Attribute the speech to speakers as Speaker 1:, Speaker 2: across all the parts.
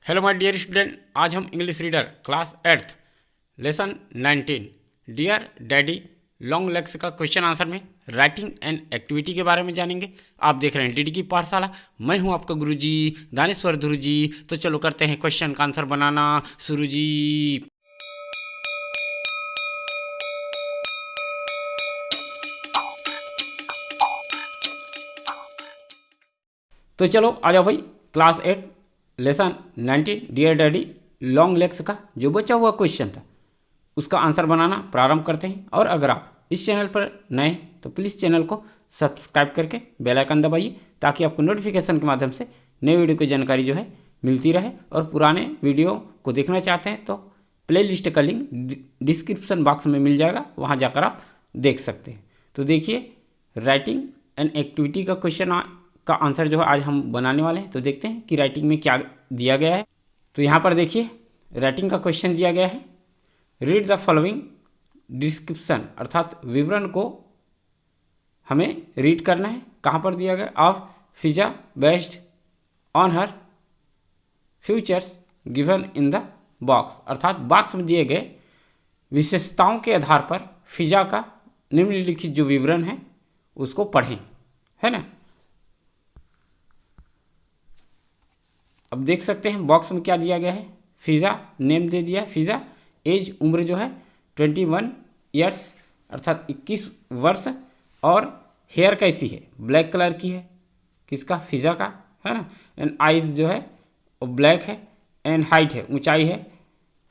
Speaker 1: Hello my dear student, आज हम English reader class 8th lesson 19 dear daddy long legs का question answer में writing and activity के बारे में जानेंगे। आप देख रहे हैं डीडी की पाठशाला। मैं हूं आपका गुरुजी दानेश्वर ध्रुव जी। तो चलो करते हैं क्वेश्चन का आंसर बनाना शुरू जी। तो चलो आ जाओ भाई, class 8 lesson 19 dear daddy long legs का जो बचा हुआ क्वेश्चन था उसका आंसर बनाना प्रारंभ करते हैं। और अगर आप इस चैनल पर नए हैं तो प्लीज़ चैनल को सब्सक्राइब करके बेल आइकन दबाइए ताकि आपको नोटिफिकेशन के माध्यम से नए वीडियो की जानकारी जो है मिलती रहे। और पुराने वीडियो को देखना चाहते हैं तो प्ले लिस्ट का लिंक डिस्क्रिप्शन बॉक्स में मिल जाएगा, वहाँ जाकर आप देख सकते हैं। तो देखिए, राइटिंग एंड एक्टिविटी का क्वेश्चन का आंसर जो है आज हम बनाने वाले हैं। तो देखते हैं कि राइटिंग में क्या दिया गया है। तो यहाँ पर देखिए, राइटिंग का क्वेश्चन दिया गया है, रीड द फॉलोइंग डिस्क्रिप्शन, अर्थात विवरण को हमें रीड करना है। कहाँ पर दिया गया? Of Fiza based on her futures given in the box, अर्थात बॉक्स में दिए गए विशेषताओं के आधार पर फिजा का निम्नलिखित जो विवरण है उसको पढ़ें, है ना। अब देख सकते हैं बॉक्स में क्या दिया गया है। फिजा नेम दे दिया, फिजा एज उम्र जो है 21 ईयर्स अर्थात 21 वर्ष, और हेयर कैसी है? ब्लैक कलर की है, किसका? फिजा का, है ना। एंड आइज जो है वो ब्लैक है। एंड हाइट है, ऊंचाई है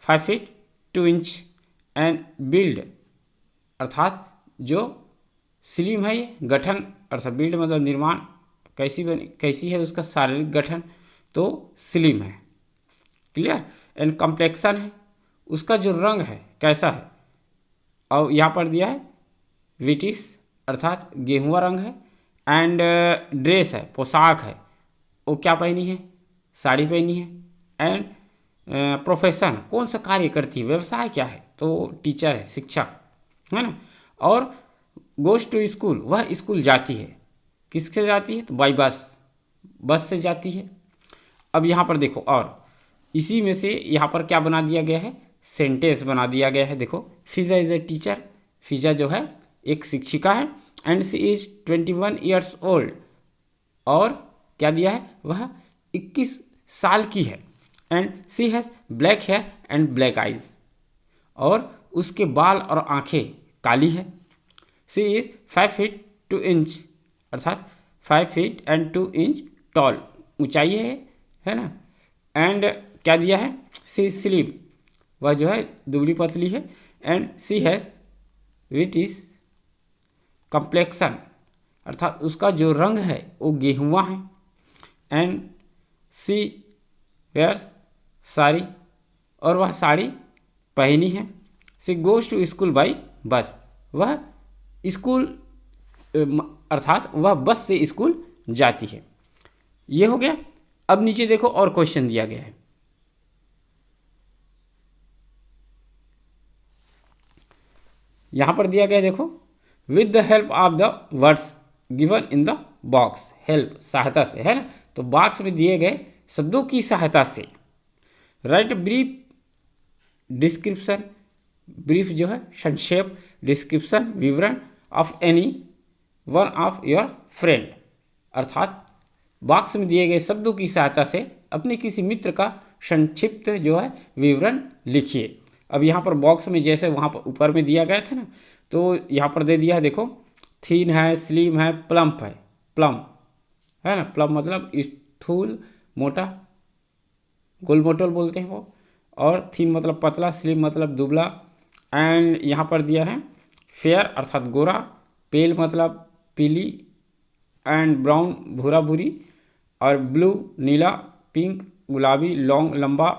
Speaker 1: 5 फीट 2 इंच। एंड बिल्ड अर्थात जो स्लिम है, ये गठन अर्थात बिल्ड मतलब निर्माण, कैसी है उसका शारीरिक गठन, तो स्लिम है, क्लियर। एंड कॉम्प्लेक्शन है, उसका जो रंग है कैसा है, और यहाँ पर दिया है विटिश अर्थात गेहुआ रंग है। एंड ड्रेस है, पोशाक है, वो क्या पहनी है? साड़ी पहनी है। एंड प्रोफेशन, कौन सा कार्य करती है, व्यवसाय क्या है? तो टीचर है, शिक्षक, है ना। और गोज टू स्कूल, वह स्कूल जाती है, किससे जाती है? तो बाई बस से जाती है। अब यहाँ पर देखो, और इसी में से यहाँ पर क्या बना दिया गया है? सेंटेंस बना दिया गया है। देखो, फिजा इज ए टीचर, फिजा जो है एक शिक्षिका है। And she is 21 years old, और क्या दिया है? वह 21 साल की है। And she has black hair and black eyes, और उसके बाल और आंखें काली है। सी इज 5 फीट 2 इंच अर्थात 5 फीट एंड 2 इंच टॉल, ऊंचाई है ना। एंड क्या दिया है? सी स्लिम, वह जो है दुबली पतली है। And she has whitish complexion, अर्थात उसका जो रंग है वो गेहुआ है। एंड सी वेयर्स साड़ी, और वह साड़ी पहनी है। She goes to school by bus, वह स्कूल अर्थात वह बस से स्कूल जाती है। ये हो गया। अब नीचे देखो, और क्वेश्चन दिया गया है। यहां पर दिया गया, देखो, with the help of the words given in the box, help सहायता से, है ना। तो बॉक्स में दिए गए शब्दों की सहायता से राइट ब्रीफ डिस्क्रिप्शन, ब्रीफ जो है संक्षेप, डिस्क्रिप्शन विवरण of any one of your friend, अर्थात बॉक्स में दिए गए शब्दों की सहायता से अपने किसी मित्र का संक्षिप्त जो है विवरण लिखिए। अब यहाँ पर बॉक्स में जैसे वहाँ पर ऊपर में दिया गया था ना, तो यहाँ पर दे दिया है, देखो, थीन है, स्लिम है, प्लम्प है। प्लम है ना, प्लम मतलब स्थूल मोटा, गोल मोटल बोलते हैं वो। और थीन मतलब पतला, स्लिम मतलब दुबला। एंड यहाँ पर दिया है फेयर अर्थात गोरा, पेल मतलब पीली, एंड ब्राउन भूरा भूरी, और ब्लू नीला, पिंक गुलाबी, लॉन्ग लंबा,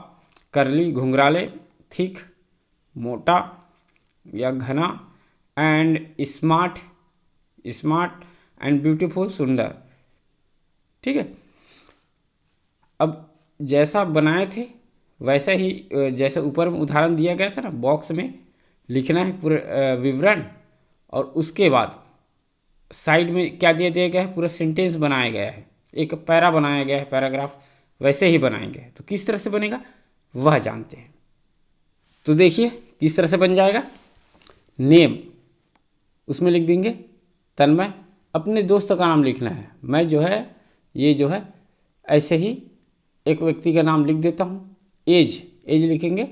Speaker 1: करली घुंघराले, थिक मोटा या घना, एंड स्मार्ट एंड ब्यूटीफुल सुंदर, ठीक है। अब जैसा बनाए थे वैसा ही, जैसे ऊपर में उदाहरण दिया गया था ना, बॉक्स में लिखना है पूरा विवरण, और उसके बाद साइड में क्या दिया गया है? पूरा सेंटेंस बनाया गया है, एक पैरा बनाया गया है, पैराग्राफ वैसे ही बनाएंगे। तो किस तरह से बनेगा वह जानते हैं। तो देखिए किस तरह से बन जाएगा। नेम, उसमें लिख देंगे तन्मय, अपने दोस्त का नाम लिखना है। मैं जो है ये जो है ऐसे ही एक व्यक्ति का नाम लिख देता हूँ। एज, एज लिखेंगे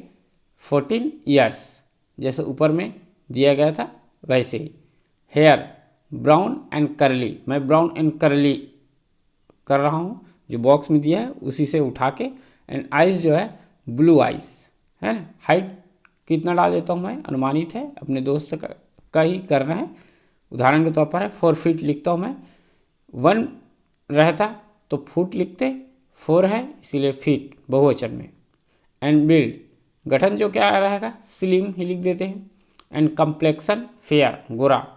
Speaker 1: 14 ईयर्स, जैसे ऊपर में दिया गया था वैसे ही। हेयर ब्राउन एंड करली, मैं ब्राउन एंड करली कर रहा हूँ, जो बॉक्स में दिया है उसी से उठा के। एंड आइज़ जो है ब्लू आइज़, है ना। हाइट कितना डाल देता हूँ मैं, अनुमानित है, अपने दोस्त का ही करना है। उदाहरण के तौर पर है 4 फीट लिखता हूँ मैं। 1 रहता तो फुट लिखते, 4 है इसीलिए फीट बहुवचन में। एंड बिल्ड, गठन जो क्या रहेगा स्लिम ही लिख देते हैं। एंड कम्प्लेक्सन फेयर, गोरा।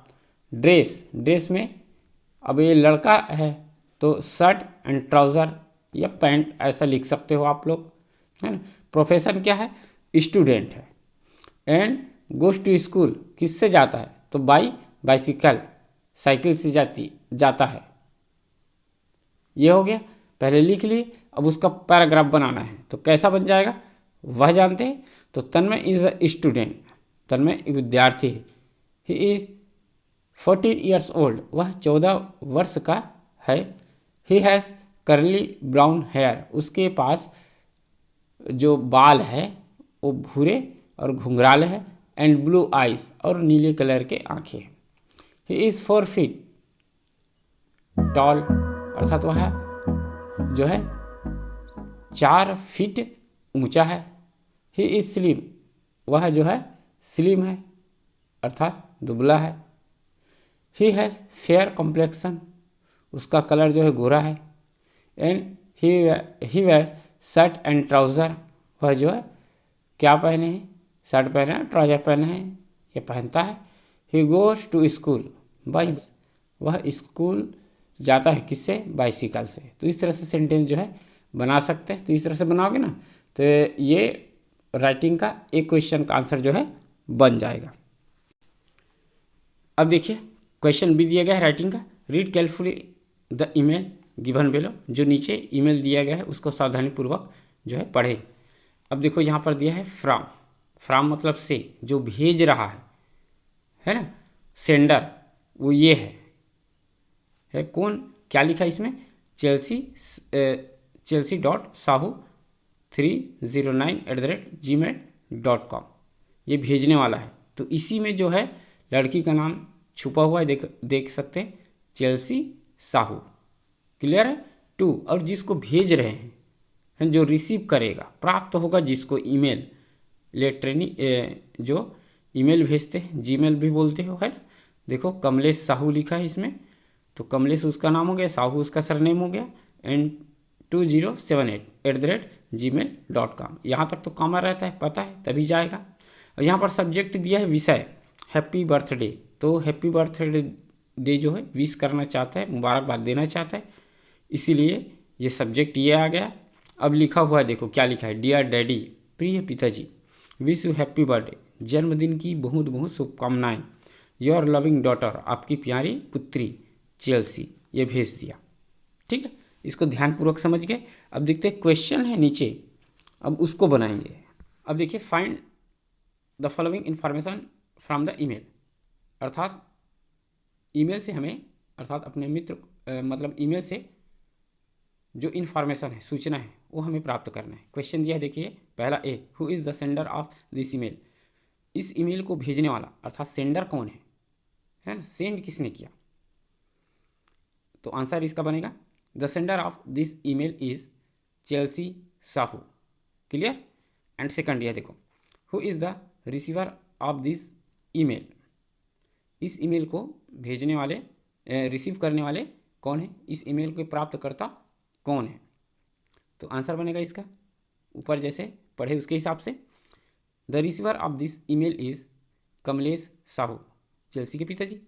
Speaker 1: ड्रेस, ड्रेस में अब ये लड़का है तो शर्ट एंड ट्राउज़र या पैंट ऐसा लिख सकते हो आप लोग, है ना। प्रोफेशन क्या है, स्टूडेंट है। एंड गोज टू स्कूल, किससे जाता है तो बाइसिकल, साइकिल से जाता है। ये हो गया, पहले लिख लिए। अब उसका पैराग्राफ बनाना है तो कैसा बन जाएगा वह जानते हैं। तो तन्मय इज अ स्टूडेंट, तन्मय एक विद्यार्थी है। ही इज 14 ईयर्स ओल्ड, वह 14 वर्ष का है। ही हैज़ करली ब्राउन हेयर, उसके पास जो बाल है वो भूरे और घुंघराले है। एंड ब्लू आइज, और नीले कलर के आंखें। ही इज़ 4 फीट टॉल, अर्थात वह जो है 4 फीट ऊंचा है। ही इज स्लिम, वह जो है स्लिम है अर्थात दुबला है। ही हैज़ फेयर कॉम्प्लेक्सन, उसका कलर जो है गोरा है। And he wear shirt and trouser, वह जो है क्या पहने हैं, शर्ट पहने हैं, ट्राउज़र पहने हैं, ये पहनता है। He goes to school by, वह स्कूल जाता है किससे, बाइसिकल से। तो इस तरह से सेंटेंस जो है बना सकते हैं। तो इस तरह से बनाओगे ना तो ये राइटिंग का एक क्वेश्चन का आंसर जो है बन जाएगा। अब देखिए क्वेश्चन भी दिया गया है राइटिंग का। Read carefully the email given below, जो नीचे ईमेल दिया गया है उसको सावधानीपूर्वक जो है पढ़ें। अब देखो यहाँ पर दिया है फ्रॉम, फ्रॉम मतलब से, जो भेज रहा है ना। सेंडर वो ये है कौन, क्या लिखा है इसमें, chelsea309@gmail.com, ये भेजने वाला है। तो इसी में जो है लड़की का नाम छुपा हुआ है, देख सकते हैं, चेल्सी साहू। क्लियर है। टू, और जिसको भेज रहे हैं जो रिसीव करेगा, प्राप्त होगा जिसको ईमेल, जो ईमेल भेजते हैं, जीमेल भी बोलते हो, है। देखो कमलेश साहू लिखा है इसमें, तो कमलेश उसका नाम हो गया, साहू उसका सरनेम हो गया। एंड 2078@gmail.com, यहाँ तक तो कॉमा रहता है, पता है, तभी जाएगा। और यहाँ पर सब्जेक्ट दिया है विषय हैप्पी बर्थडे, तो हैप्पी बर्थडे जो है विश करना चाहता है, मुबारकबाद देना चाहता है, इसीलिए ये सब्जेक्ट ये आ गया। अब लिखा हुआ है, देखो क्या लिखा है, डियर डैडी, प्रिय पिताजी, विश यू हैप्पी बर्थडे, जन्मदिन की बहुत बहुत शुभकामनाएं। योर लविंग डॉटर, आपकी प्यारी पुत्री चेल्सी, ये भेज दिया। ठीक है, इसको ध्यानपूर्वक समझ गए। अब देखते हैं क्वेश्चन है नीचे, अब उसको बनाएंगे। अब देखिए find the following information from the email, अर्थात ईमेल से हमें, अर्थात अपने मित्र मतलब ईमेल से जो इन्फॉर्मेशन है, सूचना है, वो हमें प्राप्त करना है। क्वेश्चन दिया है, देखिए पहला A, who is the sender of this email, इस ईमेल को भेजने वाला अर्थात सेंडर कौन है ना, सेंड किसने किया। तो आंसर इसका बनेगा the sender of this email is Chelsea Sahu. Clear. And second ये देखो, who is the receiver of this email, इस ईमेल को भेजने वाले, रिसीव करने वाले कौन है, इस ईमेल के प्राप्तकर्ता कौन है। तो आंसर बनेगा इसका ऊपर जैसे पढ़े उसके हिसाब से, the receiver of this email is Kamlesh Sahu, Chelsea के पिताजी।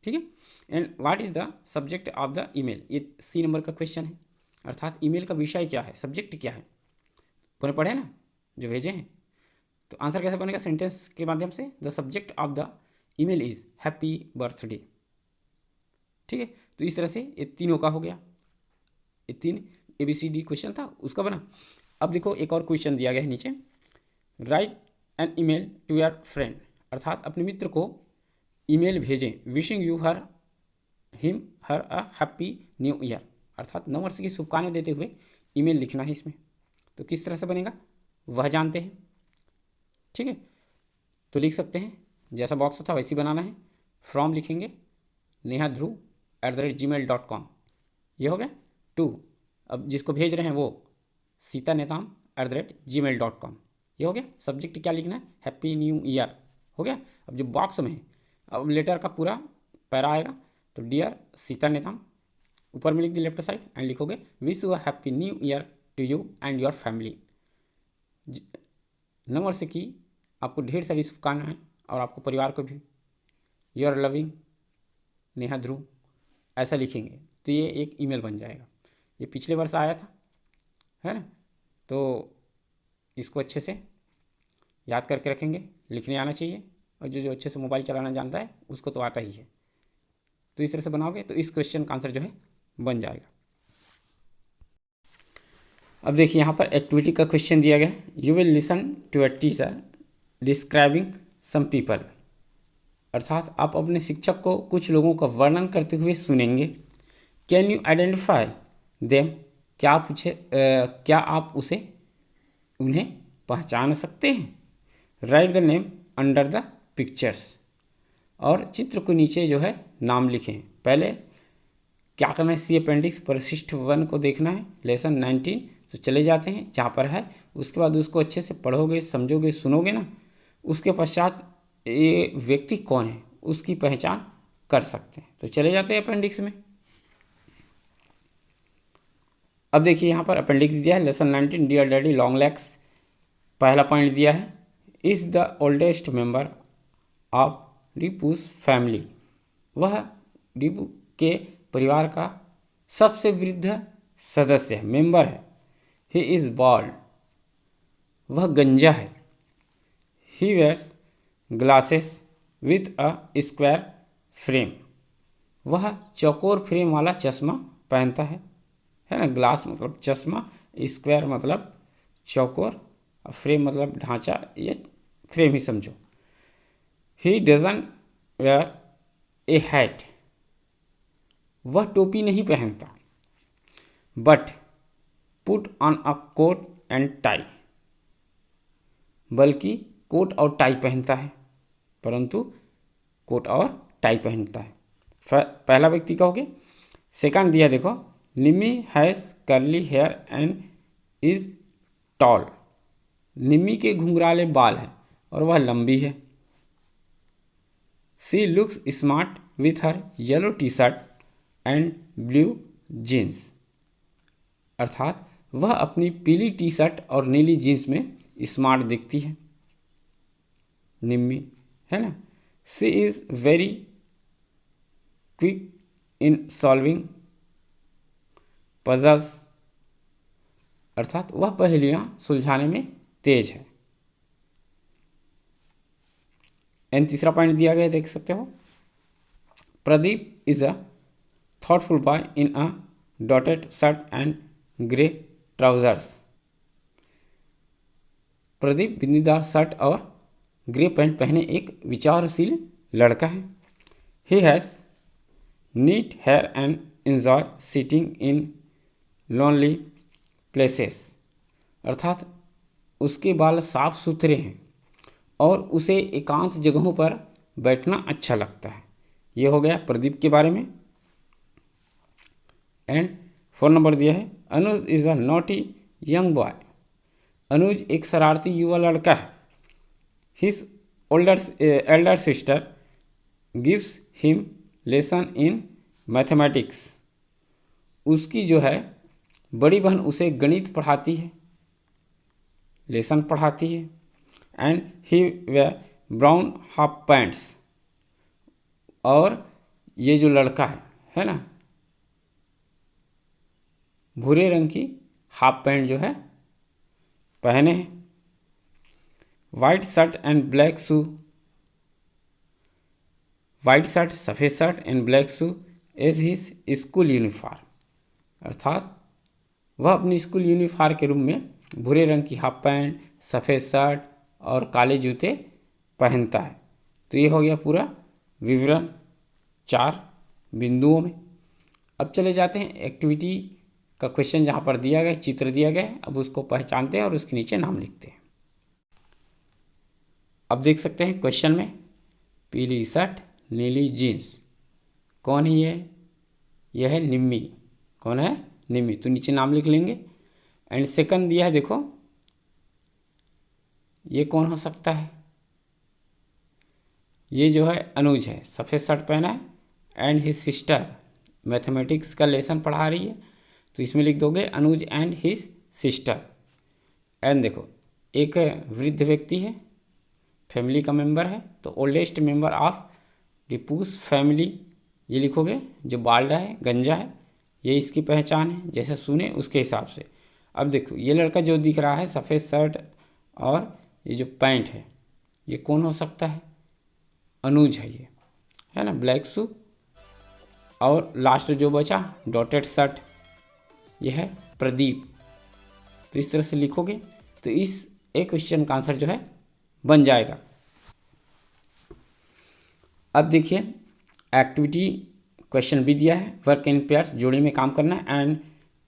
Speaker 1: ठीक है। And what is the subject of the email, ये सी नंबर का क्वेश्चन है, अर्थात ईमेल का विषय क्या है, सब्जेक्ट क्या है, पूरे पढ़े ना जो भेजे हैं। तो आंसर कैसे बनेगा, सेंटेंस के माध्यम से, the subject of the email is happy birthday. ठीक है। तो इस तरह से ये तीनों का हो गया, ये तीन ABCD क्वेश्चन था उसका बना। अब देखो एक और क्वेश्चन दिया गया है नीचे, write an email to your friend, अर्थात अपने मित्र को ईमेल भेजें, wishing you her him her a happy new year, अर्थात नव वर्ष की शुभकामनाएं देते हुए ईमेल लिखना है इसमें। तो किस तरह से बनेगा वह जानते हैं। ठीक है, तो लिख सकते हैं जैसा बॉक्स था वैसे ही बनाना है। फ्रॉम लिखेंगे neha.dhruv@gmail.com, ये हो गया। टू, अब जिसको भेज रहे हैं वो सीता नेताम @gmail.com, ये हो गया। सब्जेक्ट क्या लिखना है, हैप्पी न्यू ईयर, हो गया। अब जो बॉक्स में है, अब लेटर का पूरा पैरा आएगा, तो डियर सीता नेताम ऊपर में लिख दी लेफ्ट साइड, एंड लिखोगे wish you a happy new year to you and your family, नव वर्ष की आपको ढेर सारी शुभकामनाएं और आपको परिवार को भी, योर लविंग नेहा ध्रुव, ऐसा लिखेंगे तो ये एक ईमेल बन जाएगा। ये पिछले वर्ष आया था, है ना, तो इसको अच्छे से याद करके रखेंगे, लिखने आना चाहिए, और जो अच्छे से मोबाइल चलाना जानता है उसको तो आता ही है। तो इस तरह से बनाओगे तो इस क्वेश्चन का आंसर जो है बन जाएगा। अब देखिए यहाँ पर एक्टिविटी का क्वेश्चन दिया गया है, you will listen to a teacher describing some people, अर्थात आप अपने शिक्षक को कुछ लोगों का वर्णन करते हुए सुनेंगे। कैन यू आइडेंटिफाई देम, क्या आप उन्हें पहचान सकते हैं। Right the name under the pictures, और चित्र को नीचे जो है नाम लिखें। पहले क्या करना है, सी अपेंडिक्स परिशिष्ट 1 को देखना है, लेसन 19, तो चले जाते हैं जहाँ पर है। उसके बाद उसको अच्छे से पढ़ोगे, समझोगे, सुनोगे ना, उसके पश्चात ये व्यक्ति कौन है उसकी पहचान कर सकते हैं। तो चले जाते हैं अपेंडिक्स में। अब देखिए यहाँ पर अपेंडिक्स दिया है, lesson 19, dear daddy long legs, पहला पॉइंट दिया है, is the oldest member of Dipu's family, वह डीपू के परिवार का सबसे वृद्ध सदस्य है, मेंबर है। ही इज बॉल्ड, वह गंजा है। He wears glasses with a square frame, वह चौकोर फ्रेम वाला चश्मा पहनता है ना। ग्लास मतलब चश्मा, स्क्वायर मतलब चौकोर, फ्रेम मतलब ढांचा, ये फ्रेम ही समझो। He doesn't wear a hat, वह टोपी नहीं पहनता। But put on a coat and tie, बल्कि कोट और टाई पहनता है, परंतु कोट और टाई पहनता है। पहला व्यक्ति का हो गया। सेकंड दिया देखो, Nimmi has curly hair and is tall, Nimmi के घुंघराले बाल हैं और वह लंबी है। She looks smart with her yellow T shirt and blue jeans, अर्थात वह अपनी पीली टी शर्ट और नीली जीन्स में स्मार्ट दिखती है, निम्मी, है ना। She is very quick in solving puzzles, अर्थात वह पहेलियां सुलझाने में तेज है। एंड तीसरा पॉइंट दिया गया देख सकते हो, Pradeep is a thoughtful boy in a dotted shirt and grey trousers, Pradeep बिंदीदार शर्ट और ग्रे पैंट पहने एक विचारशील लड़का है। He has neat hair and enjoy sitting in lonely places, अर्थात उसके बाल साफ सुथरे हैं और उसे एकांत जगहों पर बैठना अच्छा लगता है। ये हो गया प्रदीप के बारे में। एंड 4 नंबर दिया है, Anuj is a naughty young boy, Anuj एक शरारती युवा लड़का है। His elder sister gives him lesson in mathematics, उसकी जो है बड़ी बहन उसे गणित पढ़ाती है, लेसन पढ़ाती है। And he wear brown half pants, और ये जो लड़का है ना, भूरे रंग की हाफ पैंट जो है पहने हैं। White shirt and black shoe, white shirt सफ़ेद शर्ट and black shoe as his school uniform, अर्थात वह अपनी स्कूल यूनिफॉर्म के रूप में भूरे रंग की हाफ पैंट, सफ़ेद शर्ट और काले जूते पहनता है। तो ये हो गया पूरा विवरण 4 बिंदुओं में। अब चले जाते हैं एक्टिविटी का क्वेश्चन जहाँ पर दिया गया, चित्र दिया गया है। अब उसको पहचानते हैं और उसके नीचे नाम लिखते हैं। अब देख सकते हैं क्वेश्चन में, पीली शर्ट नीली जीन्स, कौन है ये? यह है निम्मी। कौन है? निम्मी। तो नीचे नाम लिख लेंगे। एंड सेकंड दिया है, देखो ये कौन हो सकता है? ये जो है अनुज है, सफ़ेद शर्ट पहना है। एंड हिज सिस्टर, मैथमेटिक्स का लेसन पढ़ा रही है, तो इसमें लिख दोगे अनुज एंड हिज सिस्टर। एंड देखो एक वृद्ध व्यक्ति है, फैमिली का मेंबर है, तो oldest member of Tipus family, ये लिखोगे। जो बाल्डा है, गंजा है, ये इसकी पहचान है, जैसे सुने उसके हिसाब से। अब देखो ये लड़का जो दिख रहा है, सफ़ेद शर्ट और ये जो पैंट है, ये कौन हो सकता है? अनुज है, ये है ना, ब्लैक शू। और लास्ट जो बचा डॉटेड शर्ट, ये है प्रदीप। तो इस तरह से लिखोगे तो इस एक क्वेश्चन का आंसर जो है बन जाएगा। अब देखिए एक्टिविटी क्वेश्चन भी दिया है, वर्क इन पेयर्स, जोड़ी में काम करना है। एंड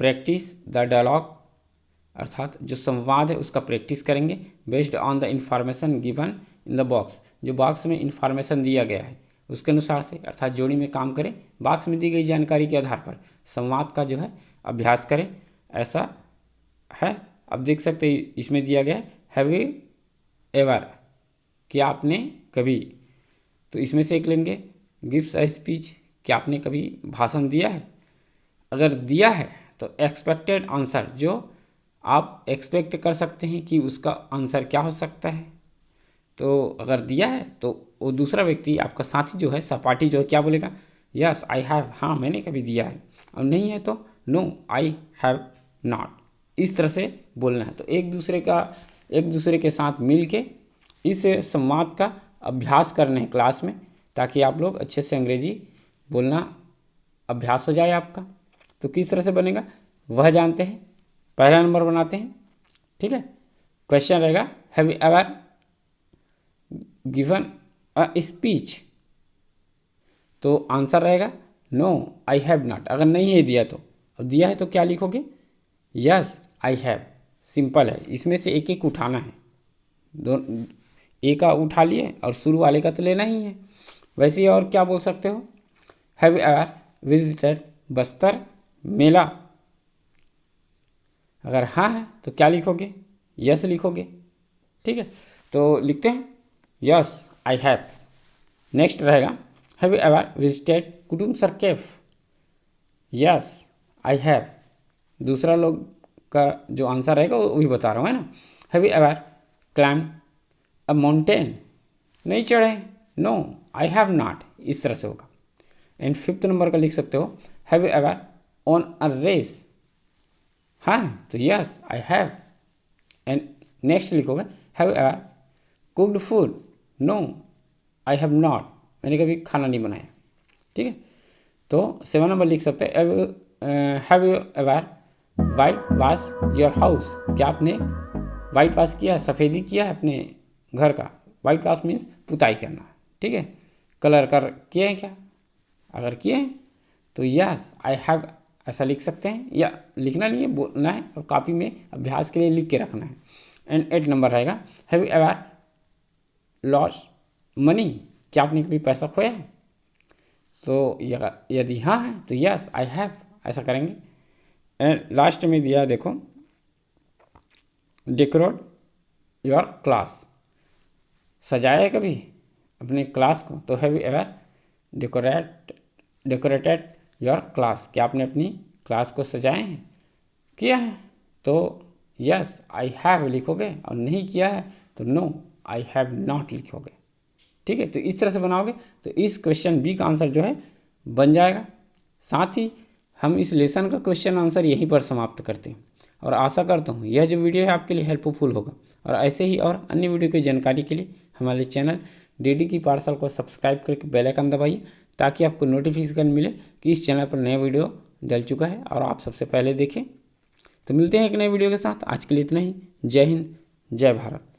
Speaker 1: प्रैक्टिस द डायलॉग, अर्थात जो संवाद है उसका प्रैक्टिस करेंगे based on the information given in the box. जो बॉक्स में इंफॉर्मेशन दिया गया है उसके अनुसार से, अर्थात जोड़ी में काम करें, बॉक्स में दी गई जानकारी के आधार पर संवाद का जो है अभ्यास करें, ऐसा है। अब देख सकते हैं इसमें दिया गया है हैव यू एवर, क्या आपने कभी। तो इसमें से एक लेंगे गिव्स अ स्पीच, क्या आपने कभी भाषण दिया है? अगर दिया है तो एक्सपेक्टेड आंसर, जो आप एक्सपेक्ट कर सकते हैं कि उसका आंसर क्या हो सकता है। तो अगर दिया है तो वो दूसरा व्यक्ति, आपका साथी जो है, सहपाठी जो है, क्या बोलेगा? यस आई हैव, हाँ मैंने कभी दिया है। और नहीं है तो नो आई हैव नॉट। इस तरह से बोलना है। तो एक दूसरे के साथ मिल के इस संवाद का अभ्यास करना है क्लास में, ताकि आप लोग अच्छे से अंग्रेजी बोलना अभ्यास हो जाए आपका। तो किस तरह से बनेगा वह जानते हैं। पहला नंबर बनाते हैं, ठीक है। क्वेश्चन रहेगा have you ever given a speech, तो आंसर रहेगा नो आई हैव नॉट। अगर नहीं है दिया तो, और दिया है तो क्या लिखोगे? Yes I have. सिंपल है, इसमें से एक एक उठाना है। दोनों एक का उठा लिए और शुरू वाले का तो लेना ही है। वैसे ही और क्या बोल सकते हो? Have you ever visited Bastar mela? अगर हाँ है तो क्या लिखोगे? यस लिखोगे, ठीक है। तो लिखते हैं यस आई हैव। नेक्स्ट रहेगा have you ever visited Kutumbsar cave? Yes I have. दूसरा लोग का जो आंसर रहेगा वो भी बता रहा हूँ, है ना। Have you ever climb a mountain? नहीं चढ़े, नो आई हैव नॉट। इस तरह से होगा। एंड 5th नंबर का लिख सकते हो have you ever on a race? हाँ तो yes I have. And next लिखोगे have you ever cooked food? No I have not, मैंने कभी खाना नहीं बनाया, ठीक है। तो 7 नंबर लिख सकते हैं have you ever white wash your house? क्या आपने वाइट वॉश किया, सफ़ेदी किया है अपने घर का? वाइट वॉश मीन्स पुताई करना, ठीक है। कलर कर किए हैं क्या? अगर किए हैं तो यस आई हैव ऐसा लिख सकते हैं, या लिखना नहीं है, बोलना है और कॉपी में अभ्यास के लिए लिख के रखना है। एंड 8 नंबर रहेगा have you ever lost money? क्या आपने कभी पैसा खोया है? तो यदि हाँ है तो यस आई हैव, ऐसा करेंगे। एंड लास्ट में दिया देखो डेकोरेट योर क्लास? सजाया है कभी अपने क्लास को? तो have you ever decorated your class? क्या आपने अपनी क्लास को सजाए हैं, किया है? तो यस आई हैव लिखोगे, और नहीं किया है तो नो आई हैव नॉट लिखोगे, ठीक है। तो इस तरह से बनाओगे तो इस क्वेश्चन बी का आंसर जो है बन जाएगा। साथ ही हम इस लेसन का क्वेश्चन आंसर यहीं पर समाप्त करते हैं, और आशा करता हूँ यह जो वीडियो है आपके लिए हेल्पफुल होगा। और ऐसे ही और अन्य वीडियो की जानकारी के लिए हमारे चैनल DD की पाठशाला को सब्सक्राइब करके बेल आइकन दबाइए, ताकि आपको नोटिफिकेशन मिले कि इस चैनल पर नया वीडियो डल चुका है और आप सबसे पहले देखें। तो मिलते हैं एक नए वीडियो के साथ। आज के लिए इतना ही। जय हिंद, जय भारत।